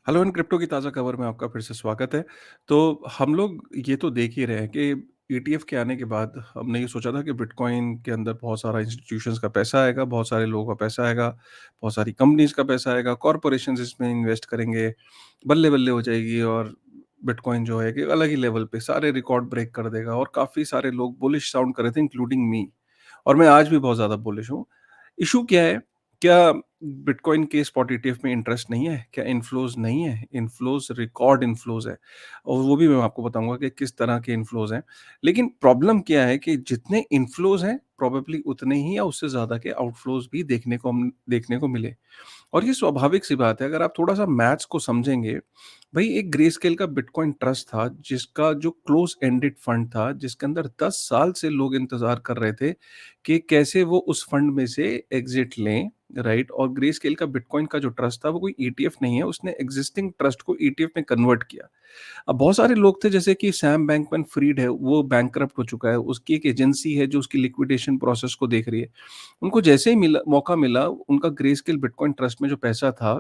Hello and crypto की ताज़ा खबर में आपका फिर से स्वागत है। तो हम लोग ये तो देख ही रहे हैं कि ईटीएफ के आने के बाद हमने ये सोचा था कि बिटकॉइन के अंदर बहुत सारा इंस्टीट्यूशंस का पैसा आएगा, बहुत सारे लोगों का पैसा आएगा, बहुत सारी कंपनीज़ का पैसा आएगा, कॉर्पोरेशंस इसमें इन्वेस्ट करेंगे, बल्ले-बल्ले हो जाएगी और बिटकॉइन जो है कि अलग ही लेवल पे सारे रिकॉर्ड ब्रेक कर देगा और काफ़ी सारे लोग बुलिश साउंड कर रहे थे इंक्लूडिंग मी। और मैं आज भी बहुत ज़्यादा बुलिश हूँ। इश्यू क्या है? क्या बिटकॉइन के स्पॉट ईटीएफ में इंटरेस्ट नहीं है? क्या इन्फ्लोज़ नहीं है? इन्फ्लोज़ रिकॉर्ड इन्फ्लोज़ है और वो भी मैं आपको बताऊँगा कि किस तरह के इन्फ्लोज़ हैं। लेकिन प्रॉब्लम क्या है कि जितने इन्फ्लोज़ हैं, प्रोबेबली उतने ही या उससे ज़्यादा के आउटफ्लोज़ भी देखने को मिले। और ये स्वाभाविक सी बात है, अगर आप थोड़ा-सा मैथ्स को समझेंगे, भई एक ग्रेस्केल का बिटकॉइन ट्रस्ट था, जिसका जो क्लोज़ एंडेड फंड था, जिसके अंदर 10 साल से लोग इंतज़ार कर रहे थे कि कैसे वो उस फंड में से एग्ज़िट लें, राइट? और ग्रेस्केल का बिटकॉइन का जो ट्रस्ट था, वो कोई ईटीएफ नहीं है, उसने एक्जिस्टिंग ट्रस्ट को ईटीएफ में कन्वर्ट किया। अब बहुत सारे लोग थे जैसे कि सैम बैंकमैन-फ्रीड है, वो बैंकरप्ट हो चुका है, उसकी एक एजेंसी है जो उसकी लिक्विडेशन प्रोसेस को देख रही है। उनको जैसे ही मौका मिला, उनका ग्रेस्केल बिटकॉइन ट्रस्ट में जो पैसा था,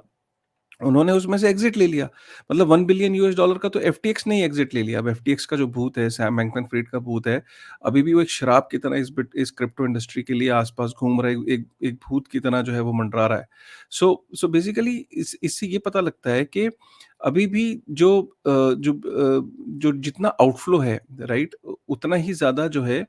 उन्होंने उसमें से एग्ज़िट ले लिया। मतलब $1 बिलियन यूएस का तो एफटीएक्स ने ही एग्ज़िट ले लिया। अब एफटीएक्स का जो भूत है, सैम बैंकमैन-फ्रीड का भूत है, अभी भी वो एक शराब की तरह इस क्रिप्टो इंडस्ट्री के लिए आस-पास घूम रहा है, एक एक भूत की तरह जो है वो मंडरा रहा है। सो बेसिकली इससे ये पता लगता है कि अभी भी जो जितना आउटफ्लो है, राइट? उतना ही ज़्यादा जो है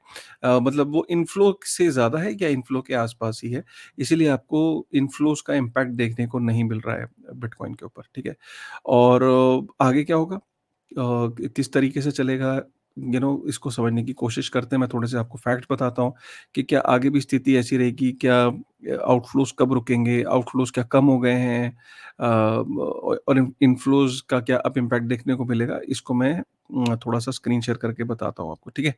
मतलब वो इनफ्लो से ज़्यादा है या इनफ्लो के आस-पास ही है। इसीलिए आपको इन्फ्लोज़ का इम्पैक्ट देखने को नहीं मिल रहा है बिटकॉइन के ऊपर, ठीक है? और आगे क्या होगा? किस तरीके से चलेगा, इसको समझने की कोशिश करते हैं। मैं थोड़े से आपको फैक्ट्स बताता हूँ कि क्या आगे भी स्थिति ऐसी रहेगी? क्या आउटफ्लोज़ कब रुकेंगे? आउटफ्लोज़ क्या कम हो गए हैं? और इनफ्लोज़ का क्या अब इम्पैक्ट देखने को मिलेगा? इसको मैं थोड़ा-सा स्क्रीन शेयर करके बताता हूँ आपको, ठीक है?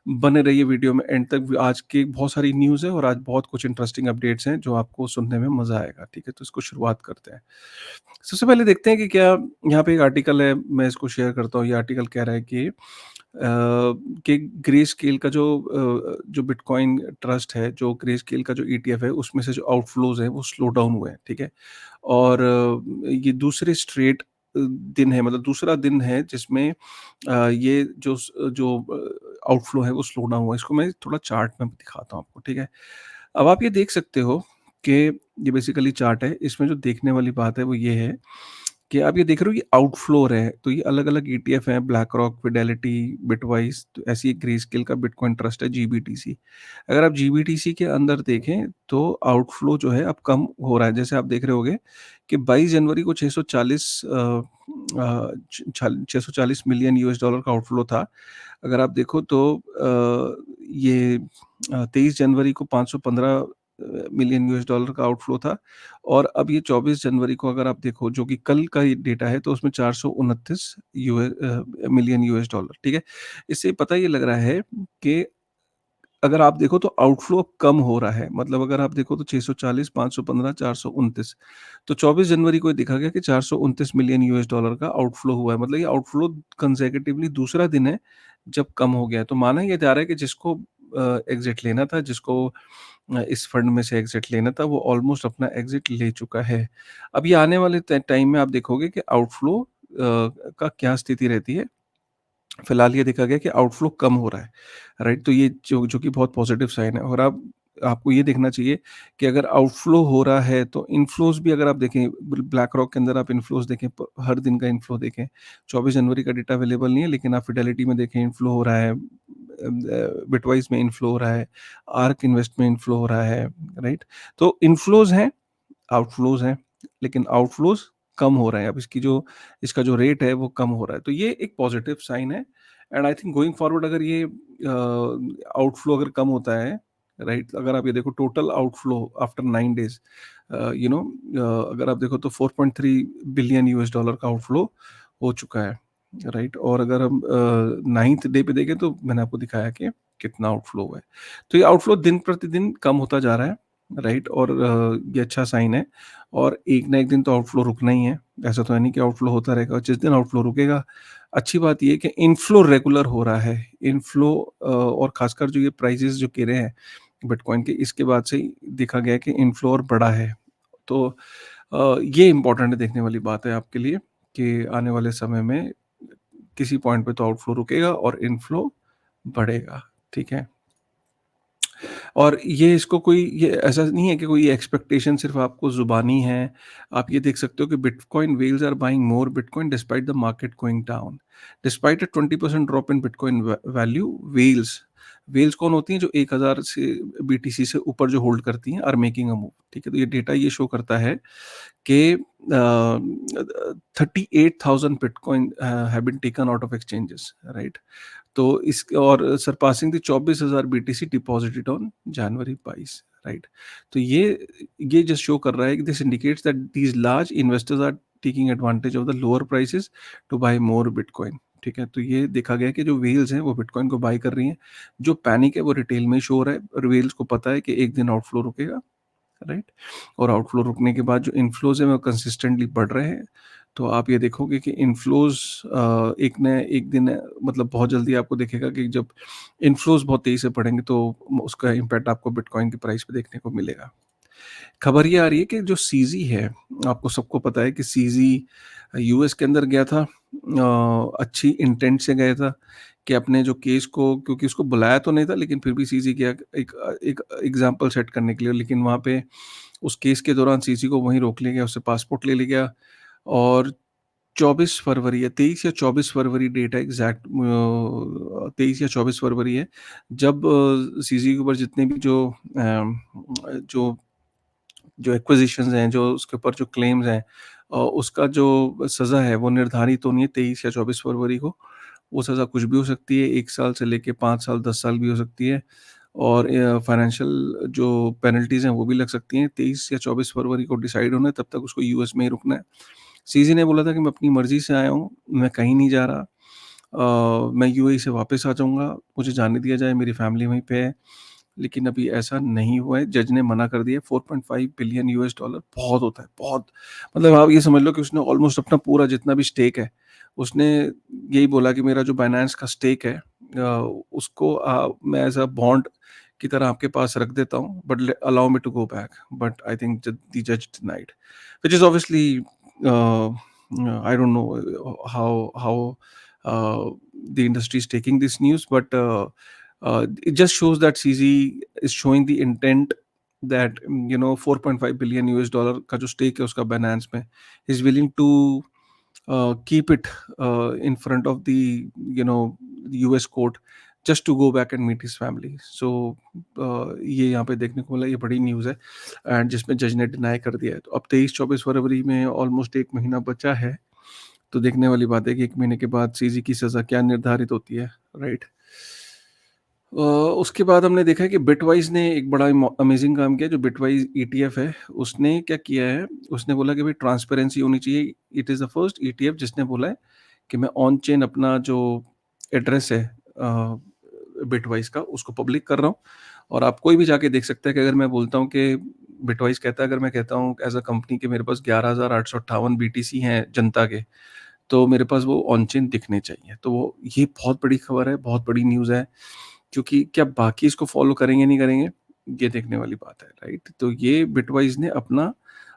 बने रहिए वीडियो में एंड तक। आज की बहुत सारी न्यूज़ है और आज बहुत कुछ इंटरेस्टिंग अपडेट्स हैं जो आपको सुनने में मज़ा आएगा, ठीक है? तो इसको शुरुआत करते हैं। सबसे पहले देखते हैं कि क्या यहाँ पे एक आर्टिकल है, मैं इसको शेयर करता हूँ। ये आर्टिकल कह रहा है कि ग्रेस्केल का जो बिटकॉइन ट्रस्ट है, जो ग्रेस्केल का जो ईटीएफ है, उसमें से जो आउटफ्लोज़ हैं, वो स्लो डाउन हुए हैं, ठीक है? और ये दूसरे स्ट्रेट दिन है, मतलब दूसरा दिन है जिसमें ये आउटफ्लो है, वो स्लो डाउन हुआ है। इसको मैं थोड़ा चार्ट में दिखाता हूँ आपको, ठीक है? अब आप ये देख सकते हो कि ये बेसिकली चार्ट है। इसमें जो देखने वाली बात है वो ये है कि आप ये देख रहे हो कि आउटफ्लो हो रहे हैं, तो ये अलग-अलग ईटीएफ हैं, ब्लैक रॉक, फिडेलिटी, बिटवाइज़, तो ऐसी एक ग्रेस्केल का बिटकॉइन ट्रस्ट है जीबीटीसी। अगर आप जीबीटीसी के अंदर देखें तो आउटफ्लो जो है अब कम हो रहा है। जैसे आप देख रहे होंगे कि 22 जनवरी को 640 मिलियन यूएस डॉलर का आउटफ्लो था। अगर आप देखो तो ये 23 जनवरी को 515 मिलियन यूएस डॉलर का आउटफ्लो था और अब ये 24 जनवरी को अगर आप देखो, जो कि कल का ही डेटा है, तो उसमें 429 मिलियन यूएस डॉलर, ठीक है? इससे पता ये लग रहा है कि अगर आप देखो तो आउटफ्लो कम हो रहा है। मतलब अगर आप देखो तो 640, 515, 429, तो 24 जनवरी को ये देखा गया कि 429 मिलियन यूएस डॉलर का आउटफ्लो हुआ है। मतलब ये आउटफ्लो कंसेक्युटिवली दूसरा दिन है जब कम हो गया है। तो माना ये जा रहा है कि जिसको एग्ज़िट लेना था, जिसको इस फंड में से एग्ज़िट लेना था, वो ऑलमोस्ट अपना एग्ज़िट ले चुका है। अब ये आने वाले टाइम में आप देखोगे कि आउटफ्लो का क्या स्थिति रहती है। फिलहाल ये देखा गया कि आउटफ्लो कम हो रहा है, राइट? तो ये जो जो कि बहुत पॉजिटिव साइन है और अब आपको ये देखना चाहिए कि अगर आउटफ्लो हो रहा है तो इनफ्लोज़ भी अगर आप देखें, ब्लैक रॉक के अंदर आप इनफ्लोज़ देखें, हर दिन का इनफ्लो देखें। 24 जनवरी का डेटा अवेलेबल नहीं है, लेकिन आप फिडेलिटी में देखें इनफ्लो हो रहा है, बिटवाइज़ में इनफ्लो हो रहा है, आर्क इन्वेस्ट में इनफ्लो हो रहा है, राइट? तो इनफ्लोज़ हैं, आउटफ्लोज़ हैं, लेकिन आउटफ्लोज़ कम हो रहे हैं। अब इसका जो रेट है वो कम हो रहा है। तो ये एक पॉजिटिव साइन है and I think going forward अगर ये आउटफ्लो अगर कम होता है, राइट? अगर आप ये देखो टोटल आउटफ्लो आफ्टर 9 डेज़, अगर आप देखो तो 4.3 बिलियन यूएस डॉलर का आउटफ्लो हो चुका है, राइट? और अगर हम 9th डे पे देखें तो मैंने आपको दिखाया कि कितना आउटफ्लो हुआ है। तो ये आउटफ्लो दिन-प्रतिदिन कम होता जा रहा है, राइट? और ये अच्छा साइन है और एक ना एक दिन तो आउटफ्लो रुकना ही है। ऐसा तो है नहीं कि आउटफ्लो होता रहेगा। जिस दिन आउटफ्लो रुकेगा, अच्छी बात ये है कि इनफ्लो रेगुलर हो रहा है। इनफ्लो और ख़ासकर जो ये प्राइसेज़ जो गिरे हैं बिटकॉइन के, इसके बाद से ही देखा गया है कि इनफ्लो और बढ़ा है। तो ये इम्पोर्टेंट देखने वाली बात है आपके लिए। कि आने वाले समय में किसी पॉइंट पे तो आउटफ्लो रुकेगा और इनफ्लो बढ़ेगा, ठीक है? और ये इसको कोई ये ऐसा नहीं है कि कोई एक्सपेक्टेशन सिर्फ़ आपको ज़ुबानी है। आप ये देख सकते हो कि bitcoin whales are buying more bitcoin despite the market going down. Despite a 20% drop in bitcoin value, whales कौन होती हैं? जो 1000 से बीटीसी से ऊपर जो होल्ड करती हैं आर मेकिंग अ मूव, ठीक है? तो ये डेटा ये शो करता है कि 38,000 bitcoin have been taken out of exchanges, right? तो इस और surpassing the 24,000 BTC deposited on January 22, right? तो ये जस्ट शो कर रहा है कि this indicates that these large investors are taking advantage of the lower prices to buy more bitcoin, ठीक है? तो ये देखा गया कि जो व्हेल्स हैं वो बिटकॉइन को बाय कर रही हैं। जो पैनिक है वो रिटेल में शो हो रहा है और व्हेल्स को पता है कि एक दिन आउटफ्लो रुकेगा, राइट? और आउटफ्लो रुकने के बाद जो इनफ्लोज हैं वो कंसिस्टेंटली बढ़ रहे हैं। तो आप ये देखोगे कि इनफ्लोज एक न एक दिन मतलब बहुत जल्दी आपको दिखेगा कि जब इनफ्लोज बहुत तेजी से बढ़ेंगे तो उसका इम्पैक्ट आपको बिटकॉइन की प्राइस पे देखने को मिलेगा। खबर ये आ रही है कि जो सीजी है, आपको सबको पता है कि सीजी यूएस के अंदर गया था, अच्छी इंटेंट से गया था कि अपने जो केस को, क्योंकि उसको बुलाया तो नहीं था लेकिन फिर भी सीजी गया एक एक एग्जाम्पल सेट करने के लिए, लेकिन वहाँ पे उस केस के दौरान सीजी को वहीं रोक लिया गया, उससे पासपोर्ट ले लिया गया और 24 फरवरी या 23 या 24 फरवरी डेट है एग्जैक्ट, 23 या 24 फरवरी है, जब सीजी के ऊपर जितने भी जो जो एक्विजिशंस हैं, जो उसके ऊपर जो क्लेम्स हैं, उसका जो सज़ा है वो निर्धारित होनी है 23 या 24 फरवरी को। वो सज़ा कुछ भी हो सकती है, 1 साल से लेके 5 साल, 10 साल भी हो सकती है और फाइनेंशियल जो पेनल्टीज़ हैं वो भी लग सकती हैं। 23 या 24 फरवरी को डिसाइड होना है, तब तक उसको यूएस में ही रुकना है। सीजी ने बोला था कि मैं अपनी मर्ज़ी से आया हूँ, मैं कहीं नहीं जा रहा। मैं यूएई से वापस आ जाऊँगा, मुझे जाने दिया जाए, मेरी फैमिली वहीं पे है। लेकिन अभी ऐसा नहीं हुआ है, जज ने मना कर दिया है। 4.5 बिलियन यूएस डॉलर बहुत होता है, बहुत। मतलब आप ये समझ लो कि उसने ऑलमोस्ट अपना पूरा जितना भी स्टेक है, उसने यही बोला कि मेरा जो बाइनेंस का स्टेक है, उसको मैं एज़ अ बॉन्ड की तरह आपके पास रख देता हूँ, but allow me to go back. But I think the जज denied, which is obviously I don't know how the industry is taking this news, but it just shows that CZ is showing the intent that 4.5 billion US dollar का जो stake है उसका Binance में, is willing to keep it in front of the US court just to go back and meet his family. So ये यहाँ पे देखने को मिला, ये बड़ी न्यूज़ है एंड जिसमें जज ने डिनाई कर दिया है। तो अब 23-24 फरवरी में ऑलमोस्ट 1 महीना बचा है, तो देखने वाली बात है कि 1 महीने के बाद सीजी की सज़ा क्या निर्धारित होती है, राइट? उसके बाद हमने देखा है कि बिटवाइज़ ने एक बड़ा अमेज़िंग काम किया, जो बिटवाइज़ ईटीएफ है, उसने क्या किया है, उसने बोला कि भाई ट्रांसपेरेंसी होनी चाहिए। It is the first ETF जिसने बोला है कि मैं ऑन चेन अपना जो एड्रेस है बिटवाइज़ का, उसको पब्लिक कर रहा हूँ और आप कोई भी जाके देख सकता है कि अगर मैं बोलता हूँ कि बिटवाइज़ कहता है, अगर मैं कहता हूँ एज़ अ कंपनी कि मेरे पास 11,858 बीटीसी हैं जनता के, तो मेरे पास वो ऑन चेन दिखने चाहिए। तो वो ये बहुत बड़ी खबर है, बहुत बड़ी न्यूज़ है, क्योंकि क्या बाकी इसको फ़ॉलो करेंगे, नहीं करेंगे, ये देखने वाली बात है, राइट? तो ये बिटवाइज़ ने अपना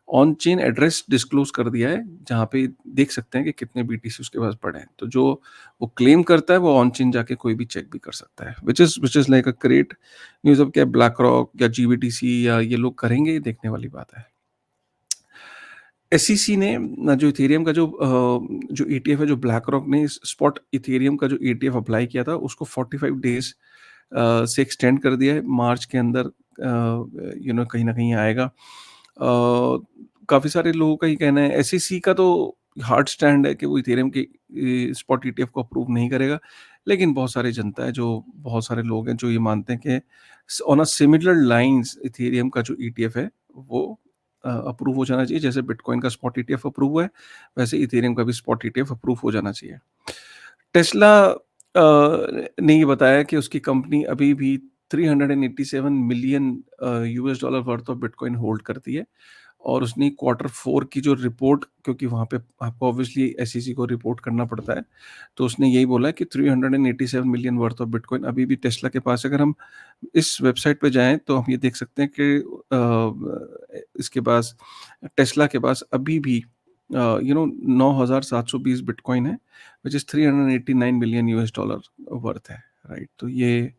ऑन चेन एड्रेस डिस्क्लोज़ कर दिया है, जहाँ पे देख सकते हैं कि कितने बीटीसी उसके पास पड़े हैं। तो जो वो क्लेम करता है, वो ऑन चेन जाके कोई भी चेक भी कर सकता है, which is like a great news. अब क्या ब्लैक रॉक या जीबीटीसी या ये लोग करेंगे, ये देखने वाली बात है। एसईसी ने जो इथेरियम का जो ईटीएफ है, जो ब्लैक रॉक ने स्पॉट इथेरियम का जो ईटीएफ अप्लाई किया था, उसको 45 डेज़ से एक्सटेंड कर दिया है। मार्च के अंदर कहीं न कहीं आएगा। काफ़ी सारे लोगों का ये कहना है, एसईसी का तो हार्ड स्टैंड है कि वो इथेरियम के स्पॉट ईटीएफ को अप्रूव नहीं करेगा। लेकिन बहुत सारी जनता है, जो बहुत सारे लोग हैं जो ये मानते हैं कि on a similar lines Ethereum का जो ईटीएफ है वो अप्रूव हो जाना चाहिए। जैसे बिटकॉइन का स्पॉट ईटीएफ अप्रूव हुआ है, वैसे इथेरियम का भी स्पॉट ईटीएफ अप्रूव हो जाना चाहिए। टेस्ला ने ये बताया कि उसकी कंपनी अभी भी 387 million US dollar worth of bitcoin hold करती है और उसने क्वार्टर 4 की जो रिपोर्ट, क्योंकि वहाँ पे आपको ऑब्वियसली एसईसी को रिपोर्ट करना पड़ता है, तो उसने यही बोला है कि 387 मिलियन वर्थ ऑफ बिटकॉइन अभी भी टेस्ला के पास है। अगर हम इस वेबसाइट पे जाएँ तो हम ये देख सकते हैं कि इसके पास टेस्ला के पास अभी भी $9,720 बिटकॉइन है, व्हिच इज़ $389 मिलियन वर्थ है, राइट? तो ये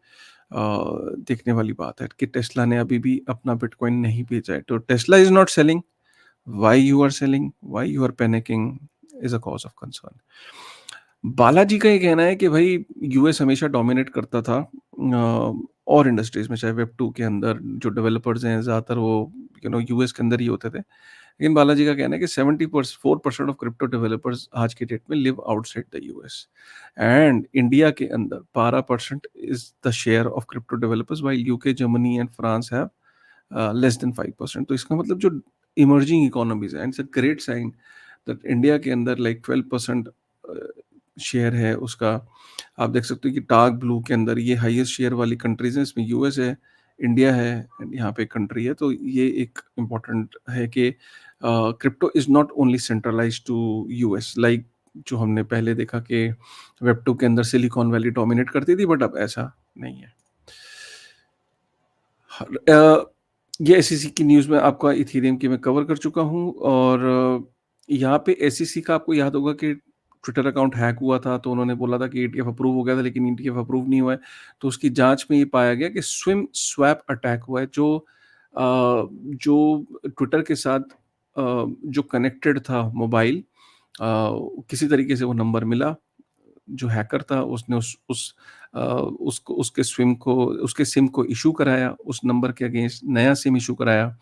देखने वाली बात है कि टेस्ला ने अभी भी अपना बिटकॉइन नहीं बेचा है। तो Tesla is not selling, why you are selling, why you are panicking is a cause of concern. Balaji का ये कहना है कि भाई यूएस हमेशा डोमिनेट करता था और इंडस्ट्रीज में, चाहे वेब 2 के अंदर जो डेवलपर्स हैं ज़्यादातर वो यूएस के अंदर ही होते थे। लेकिन बालाजी का कहना है कि 74% ऑफ क्रिप्टो डेवलपर्स आज की डेट में live outside the US, and India के अंदर 12% is the share of crypto developers, while UK, Germany and France have less than 5%। तो इसका मतलब जो इमर्जिंग इकोनॉमीज है, and it's a great sign that India के अंदर लाइक 12% शेयर है उसका। आप देख सकते हो कि डार्क ब्लू के अंदर ये हाईएस्ट शेयर वाली कंट्रीज हैं, इसमें यूएस है, इंडिया है, एंड यहाँ पे कंट्री है। तो ये एक इम्पॉर्टेंट है कि crypto is not only centralize to US, like जो हमने पहले देखा कि वेब 2 के अंदर सिलिकॉन वैली डोमिनेट करती थी, बट अब ऐसा नहीं है। ये एसईसी की न्यूज़ में आपका इथेरियम की मैं कवर कर चुका हूँ, और यहाँ पे एसईसी का आपको याद होगा कि ट्विटर अकाउंट हैक हुआ था, तो उन्होंने बोला था कि ईटीएफ अप्रूव हो गया था, लेकिन ईटीएफ अप्रूव नहीं हुआ है। तो उसकी जांच में ये पाया गया कि स्विम स्वैप अटैक हुआ है, जो ट्विटर के साथ जो कनेक्टेड था मोबाइल, किसी तरीके से वो नंबर मिला, जो हैकर था उसने उसको उसके सिम को इशू कराया, उस नंबर के अगेंस्ट नया सिम इशू कराया,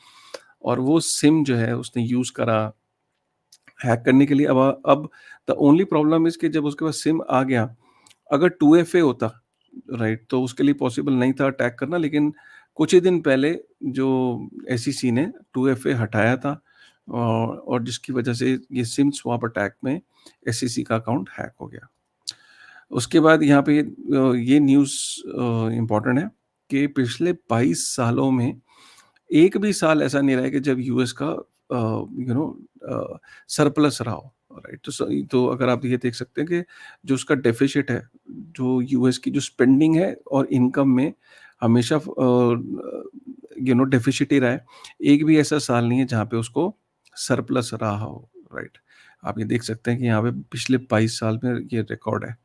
और वो सिम जो है उसने यूज करा हैक करने के लिए। अब द ओनली प्रॉब्लम इज कि जब उसके पास सिम आ गया, अगर 2FA होता, राइट, तो उसके लिए पॉसिबल नहीं था अटैक करना, लेकिन कुछ ही दिन पहले जो एसईसी ने 2FA हटाया था, और जिसकी वजह से ये सिम स्वैप अटैक में एसईसी का अकाउंट हैक हो गया। उसके बाद यहाँ पे ये न्यूज़ इम्पोर्टेंट है कि पिछले 22 सालों में एक भी साल ऐसा नहीं रहा है कि जब यूएस का सरप्लस रहा हो, राइट? तो अगर आप ये देख सकते हैं कि जो उसका डेफिसिट है, जो यूएस की जो स्पेंडिंग है और इनकम में हमेशा डेफिसिट ही रहा है। एक भी ऐसा साल नहीं है जहाँ पे उसको सरप्लस रहा हो, राइट? आप ये देख सकते हैं कि यहाँ पे पिछले 22 साल में ये रिकॉर्ड है।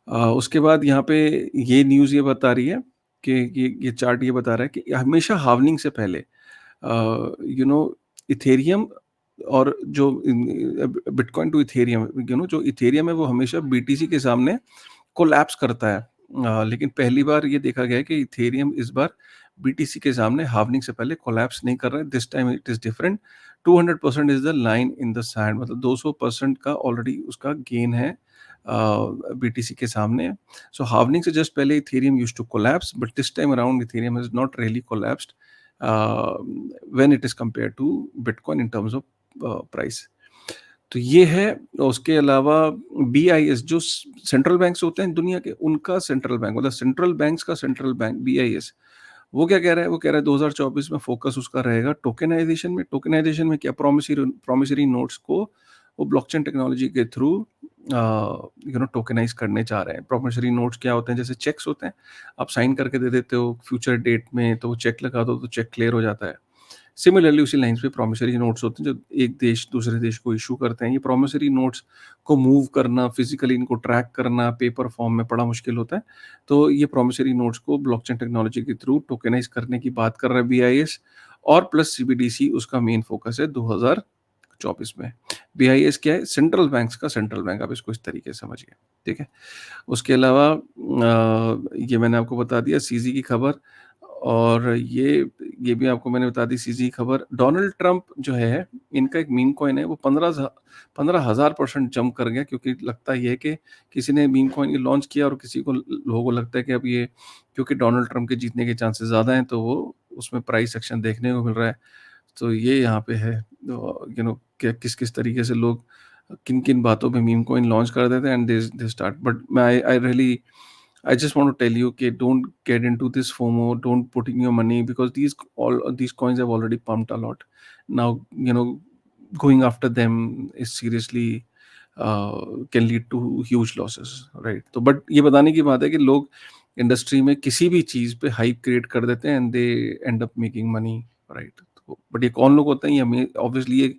उसके बाद यहाँ पे ये न्यूज़ ये बता रही है कि ये चार्ट ये बता रहा है कि हमेशा हार्वनिंग से पहले इथेरियम और जो बिटकॉइन टू इथेरियम, जो इथेरियम है वो हमेशा बीटीसी के सामने कोलैप्स करता है। लेकिन पहली बार ये देखा गया है कि इथेरियम इस बार बीटीसी के सामने हार्वनिंग से पहले कोलैप्स नहीं कर रहा है। This time it is different. 200% is the line in the sand, मतलब 200% का ऑलरेडी उसका गेन है बीटीसी के सामने। सो हार्वनिंग से जस्ट पहले Ethereum used to collapse, but this time around Ethereum has not really collapsed when it is compare to bitcoin in terms of price. तो ये है। उसके अलावा बीआईएस, जो सेंट्रल बैंक्स होते हैं दुनिया के, उनका सेंट्रल बैंक, मतलब सेंट्रल बैंक्स का सेंट्रल बैंक बीआईएस, वो क्या कह रहा है? वो कह रहा है 2024 में फोकस उसका रहेगा टोकेनाइजेशन में। टोकेनाइजेशन में क्या? प्रोमिसरी नोट्स को वो ब्लॉकचेन टेक्नोलॉजी के थ्रू टोकेनाइज करने चाह रहे हैं। प्रोमिसरी नोट्स क्या होते हैं? जैसे चेक्स होते हैं, आप साइन करके दे देते हो फ्यूचर डेट में, तो वो चेक लगा दो तो चेक क्लियर हो जाता है। सिमिलरली उसी लाइन्स पे प्रोमिसरी नोट्स होते हैं, जो एक देश दूसरे देश को इशू करते हैं। ये प्रोमिसरी नोट्स को मूव करना, फिजिकली इनको ट्रैक करना पेपर फॉर्म में बड़ा मुश्किल होता है। तो ये प्रोमिसरी नोट्स को ब्लॉकचेन टेक्नोलॉजी के थ्रू टोकेनाइज करने की बात कर रहा है बीआईएस, और प्लस सीबीडीसी उसका मेन फोकस है 2024 में। बीआईएस क्या है? सेंट्रल बैंक्स का सेंट्रल बैंक, आप इसको इस तरीके से समझिए, ठीक है? उसके अलावा ये मैंने आपको बता दिया सीजी की खबर, और ये भी आपको मैंने बता दी सीजी की खबर। डोनाल्ड ट्रंप जो है, इनका एक मीम कॉइन है, वो 15,000% जंप कर गया, क्योंकि लगता ये है कि किसी ने मीम कॉइन लॉन्च किया, और किसी को लोगों को लगता है कि अब ये, क्योंकि डोनाल्ड ट्रंप के जीतने के चांसेस ज़्यादा हैं, तो वो उसमें प्राइस एक्शन देखने को मिल रहा है। तो ये यहाँ पे है, कि किस किस तरीके से लोग किन किन बातों पे मीम कॉइन लॉन्च कर देते हैं, एंड दे स्टार्ट। बट मैं I really I just want to tell you, okay, don't get into this FOMO. Don't put in your money, because these coins have already pumped a lot. Now, going after them is seriously can lead to huge losses, right? तो but ये बताने की बात है कि लोग industry में किसी भी चीज पे हाइप क्रिएट कर देते हैं, and they end up making money, right? But ये कौन लोग होते हैं, ये हमें ऑब्वियसली ये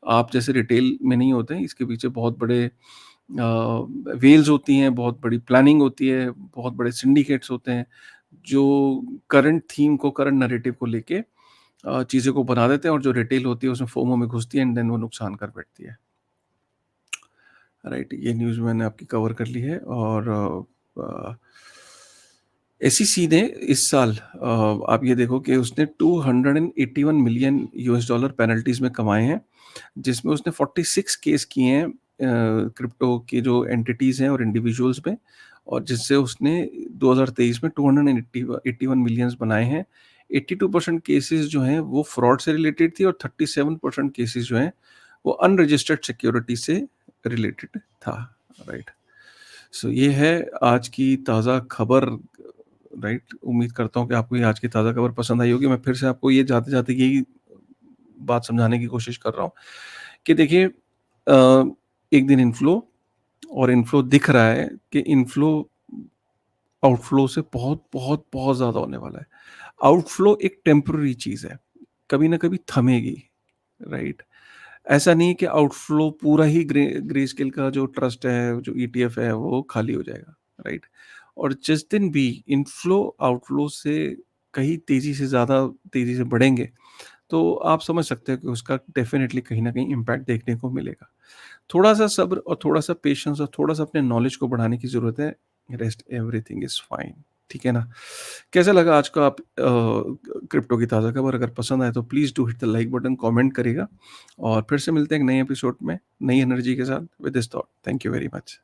आप जैसे रिटेल में नहीं होते हैं, इसके पीछे बहुत बड़े वेल्स होती हैं, बहुत बड़ी प्लानिंग होती है, बहुत बड़े सिंडिकेट्स होते हैं, जो करंट थीम को, करंट नैरेटिव को लेके चीज़ों को बना देते हैं, और जो रिटेल होती है उसमें फोमो में घुसती है एंड देन वो नुकसान कर बैठती है। राइट, ये न्यूज़ मैंने आपकी कवर कर ली है। और एसईसी ने इस साल आप ये देखो कि उसने 281 मिलियन यूएस डॉलर पेनल्टीज में कमाए हैं, जिसमें उसने 46 केस किए हैं क्रिप्टो के जो एंटिटीज हैं और इंडिविजुअल्स में, और जिससे उसने 2023 में 281 मिलियंस बनाए हैं। 82% केसेस जो हैं वो फ्रॉड से रिलेटेड थी, और 37% केसेस जो हैं वो अनरजिस्टर्ड सिक्योरिटी से रिलेटेड था। राइट, सो ये है आज की ताज़ा खबर। राइट, उम्मीद करता हूँ कि आपको ये आज की ताज़ा खबर पसंद आई होगी। मैं फिर से आपको ये जाते-जाते यही बात समझाने की कोशिश कर रहा हूँ कि देखिए, एक दिन इनफ्लो, और इनफ्लो दिख रहा है कि इनफ्लो आउटफ्लो से बहुत, बहुत, बहुत ज़्यादा होने वाला है। आउटफ्लो एक टेम्परेरी चीज़ है, कभी न कभी थमेगी, राइट? ऐसा नहीं है कि आउटफ्लो पूरा ही ग्रे स्केल का जो ट्रस्ट है, जो ईटीएफ है, वो खाली हो जाएगा, राइट? और जिस दिन भी इनफ्लो आउटफ्लो से कहीं तेज़ी से, ज़्यादा तेज़ी से बढ़ेंगे, तो आप समझ सकते हो कि उसका डेफ़िनिटली कहीं न कहीं इम्पैक्ट देखने को मिलेगा। थोड़ा-सा सब्र और थोड़ा-सा पेशेंस और थोड़ा-सा अपने नॉलेज को बढ़ाने की ज़रूरत है, रेस्ट एवरीथिंग इज़ फाइन, ठीक है ना? कैसा लगा आज का आप क्रिप्टो की ताज़ा खबर? अगर पसंद आए तो please do hit the like button, comment करिएगा, और फिर से मिलते हैं एक नए एपिसोड में, नई एनर्जी के साथ। With this thought, thank you very much.